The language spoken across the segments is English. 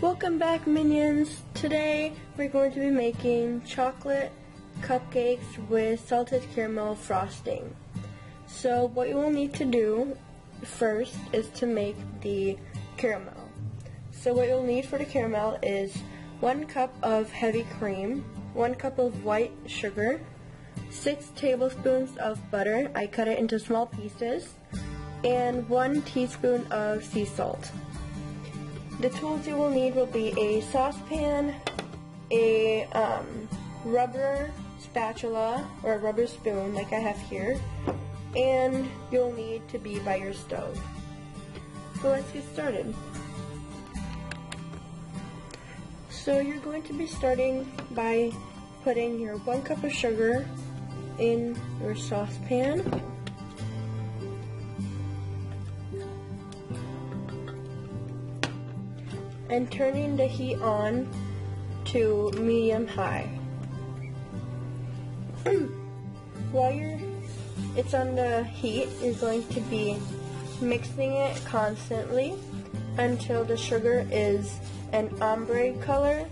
Welcome back, minions! Today we're going to be making chocolate cupcakes with salted caramel frosting. So what you will need to do first is to make the caramel. So what you'll need for the caramel is 1 cup of heavy cream, 1 cup of white sugar, 6 tablespoons of butter, I cut it into small pieces, and 1 teaspoon of sea salt. The tools you will need will be a saucepan, a rubber spatula or a rubber spoon like I have here, and you'll need to be by your stove. So let's get started. So you're going to be starting by putting your 1 cup of sugar in your saucepan. And turning the heat on to medium-high. While it's on the heat, you're going to be mixing it constantly until the sugar is an ombre color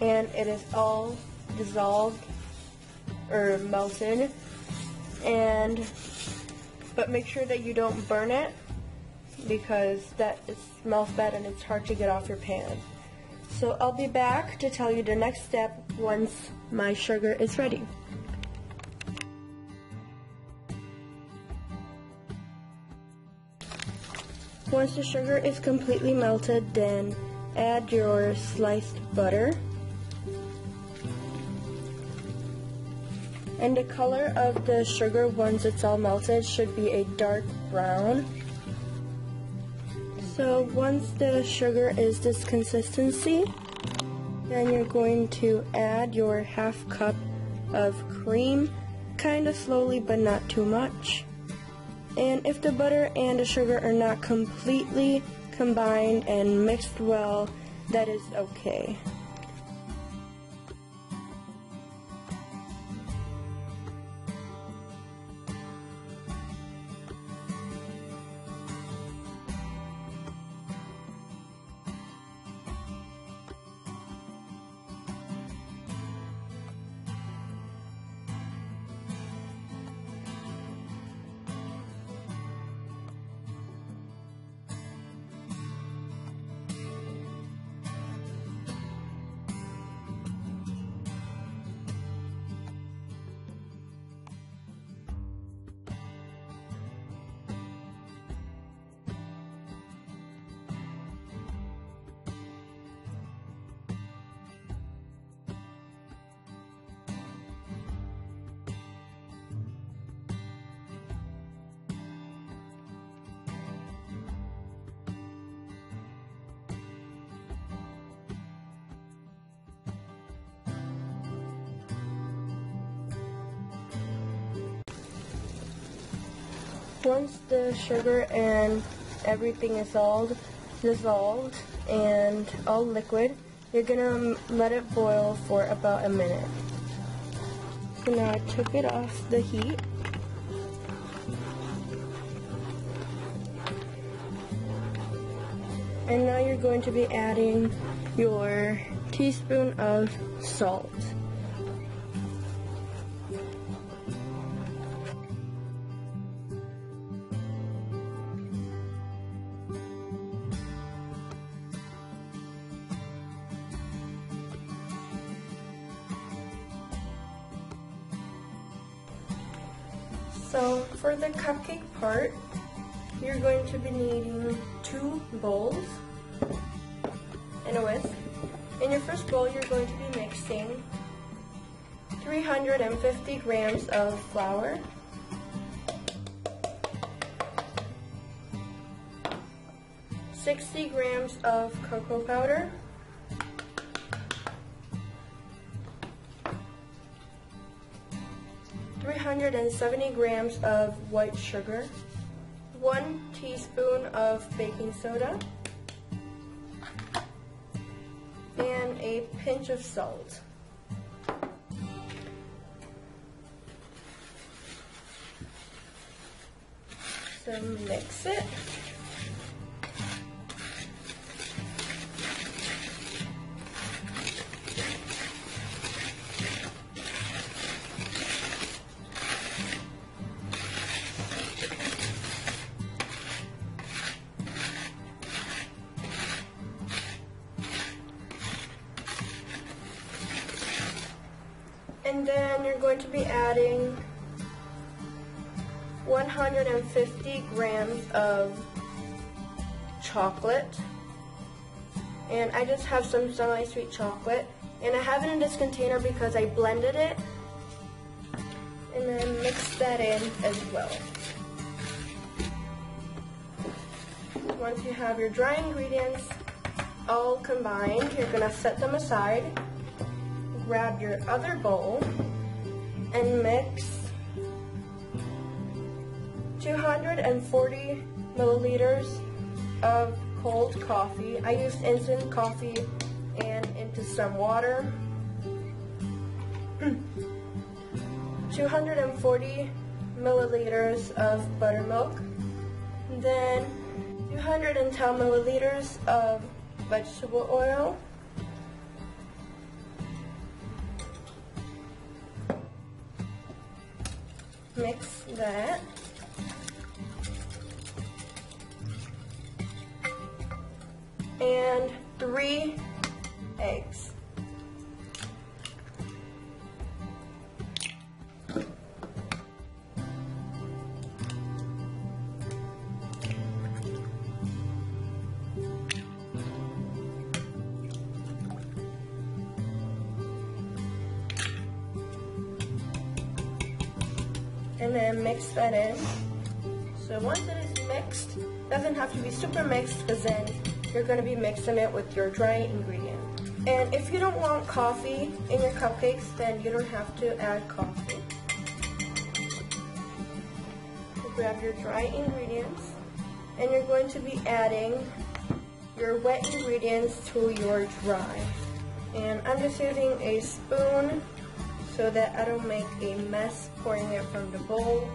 and it is all dissolved or melted. But make sure that you don't burn it, because that smells bad and it's hard to get off your pan. So I'll be back to tell you the next step once my sugar is ready. Once the sugar is completely melted, then add your sliced butter. And the color of the sugar once it's all melted should be a dark brown. So once the sugar is this consistency, then you're going to add your ½ cup of cream, kind of slowly but not too much. And if the butter and the sugar are not completely combined and mixed well, that is okay. Once the sugar and everything is all dissolved and all liquid, you're gonna let it boil for about a minute. So now I took it off the heat. And now you're going to be adding your teaspoon of salt. So for the cupcake part, you're going to be needing 2 bowls and a whisk. In your first bowl, you're going to be mixing 350 grams of flour, 60 grams of cocoa powder, 370 grams of white sugar, 1 teaspoon of baking soda, and a pinch of salt. So mix it. going to be adding 150 grams of chocolate. And I just have some semi-sweet chocolate. And I have it in this container because I blended it. And then mix that in as well. Once you have your dry ingredients all combined, you're going to set them aside. Grab your other bowl and mix 240 milliliters of cold coffee. I used instant coffee and into some water. 240 milliliters of buttermilk. Then 210 milliliters of vegetable oil. Mix that. And 3 eggs. And then mix that in. So once it is mixed, it doesn't have to be super mixed because then you're going to be mixing it with your dry ingredient. And if you don't want coffee in your cupcakes, then you don't have to add coffee. You grab your dry ingredients and you're going to be adding your wet ingredients to your dry. And I'm just using a spoon so that I don't make a mess pouring it from the bowl.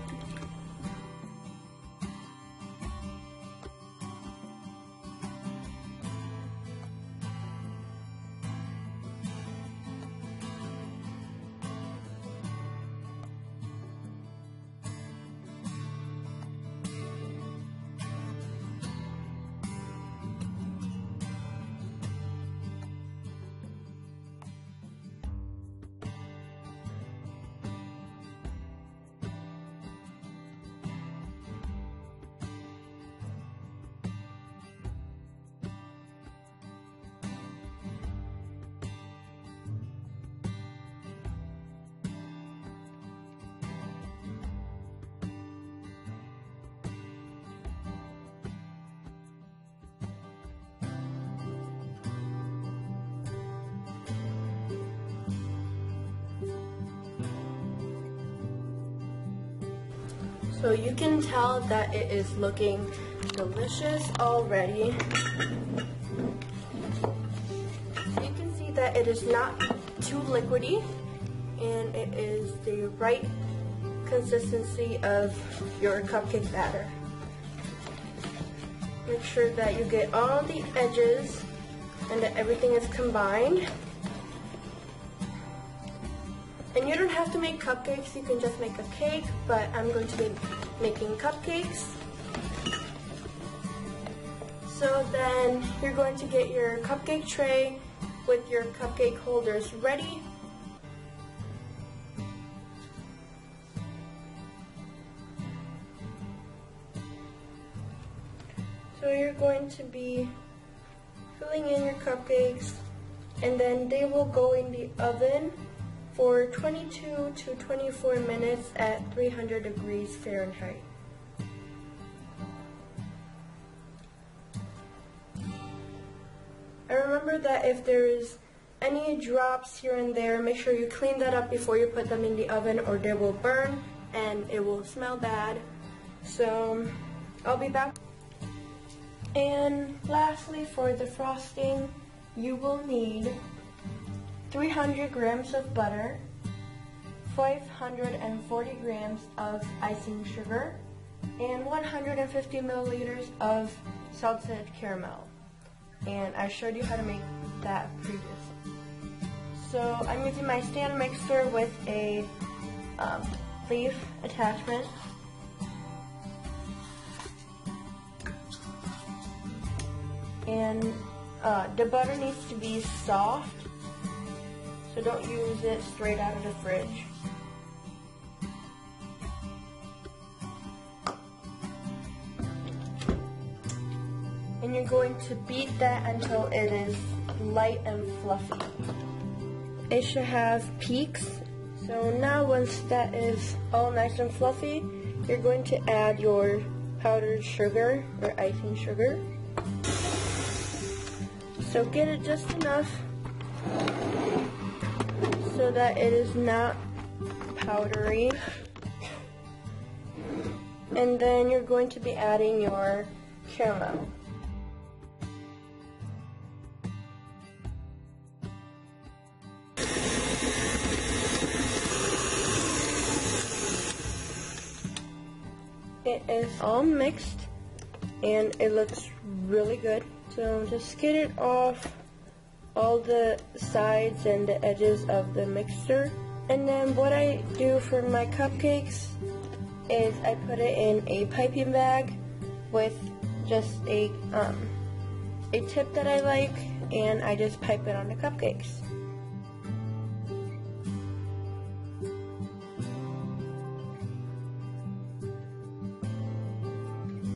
So you can tell that it is looking delicious already. You can see that it is not too liquidy and it is the right consistency of your cupcake batter. Make sure that you get all the edges and that everything is combined. And you don't have to make cupcakes, you can just make a cake, but I'm going to be making cupcakes. So then you're going to get your cupcake tray with your cupcake holders ready. So you're going to be filling in your cupcakes and then they will go in the oven for 22 to 24 minutes at 300 degrees Fahrenheit. And remember that if there is any drops here and there, make sure you clean that up before you put them in the oven or they will burn and it will smell bad. So I'll be back. And lastly, for the frosting, you will need 300 grams of butter, 540 grams of icing sugar, and 150 milliliters of salted caramel. And I showed you how to make that previously. So I'm using my stand mixer with a leaf attachment. And the butter needs to be soft, so don't use it straight out of the fridge. going to beat that until it is light and fluffy. It should have peaks. So now once that is all nice and fluffy, you're going to add your powdered sugar or icing sugar. So get it just enough so that it is not powdery. And then you're going to be adding your caramel. It is all mixed and it looks really good. So just get it off all the sides and the edges of the mixture. And then what I do for my cupcakes is I put it in a piping bag with just a tip that I like, and I just pipe it on the cupcakes.